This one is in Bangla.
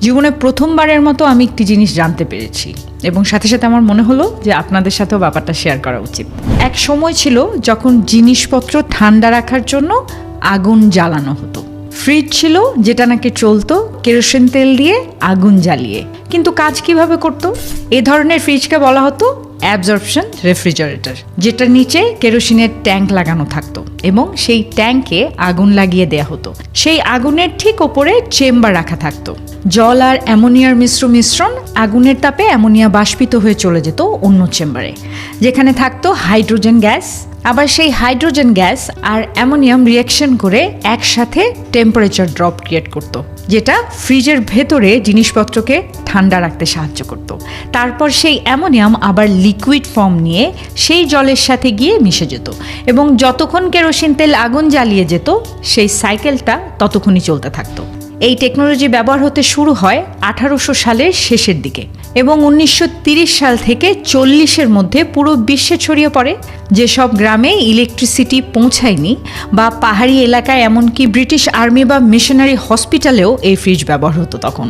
জীবনে প্রথমবারের মতো আমি একটি জিনিস জানতে পেরেছি এবং সাথে সাথে আমার মনে হলো যে আপনাদের সাথেও ব্যাপারটা শেয়ার করা উচিত। এক সময় ছিল যখন জিনিসপত্র ঠান্ডা রাখার জন্য আগুন জ্বালানো হতো। ফ্রিজ ছিল যেটা নাকি চলতো কেরোসিন তেল দিয়ে আগুন জ্বালিয়ে। কিন্তু কাজ কিভাবে করতো? এ ধরনের ফ্রিজকে বলা হতো অ্যাবজর্পশন রেফ্রিজারেটর, যেটার নিচে কেরোসিনের ট্যাঙ্ক লাগানো থাকতো এবং সেই ট্যাঙ্কে আগুন লাগিয়ে দেয়া হতো। সেই আগুনের ঠিক ওপরে চেম্বার রাখা থাকতো। জল আর অ্যামোনিয়ার মিশ্রণ আগুনের তাপে অ্যামোনিয়া বাষ্পিত হয়ে চলে যেত অন্য চেম্বারে, যেখানে থাকতো হাইড্রোজেন গ্যাস। আবার সেই হাইড্রোজেন গ্যাস আর অ্যামোনিয়াম রিঅ্যাকশন করে একসাথে টেম্পারেচার ড্রপ ক্রিয়েট করত, যেটা ফ্রিজের ভেতরে জিনিসপত্রকে ঠান্ডা রাখতে সাহায্য করত। তারপর সেই অ্যামোনিয়াম আবার লিকুইড ফর্ম নিয়ে সেই জলের সাথে গিয়ে মিশে যেত এবং যতক্ষণ কেরোসিন তেল আগুন জ্বালিয়ে যেত সেই সাইকেলটা ততক্ষণই চলতে থাকতো। এই টেকনোলজি ব্যবহার হতে শুরু হয় 1800 সালের শেষের দিকে এবং 1930 সাল থেকে 40-এর মধ্যে পুরো বিশ্বে ছড়িয়ে পড়ে। যেসব গ্রামে ইলেকট্রিসিটি পৌঁছায়নি বা পাহাড়ি এলাকায়, এমনকি ব্রিটিশ আর্মি বা মিশনারি হসপিটালেও এই ফ্রিজ ব্যবহার হতো তখন।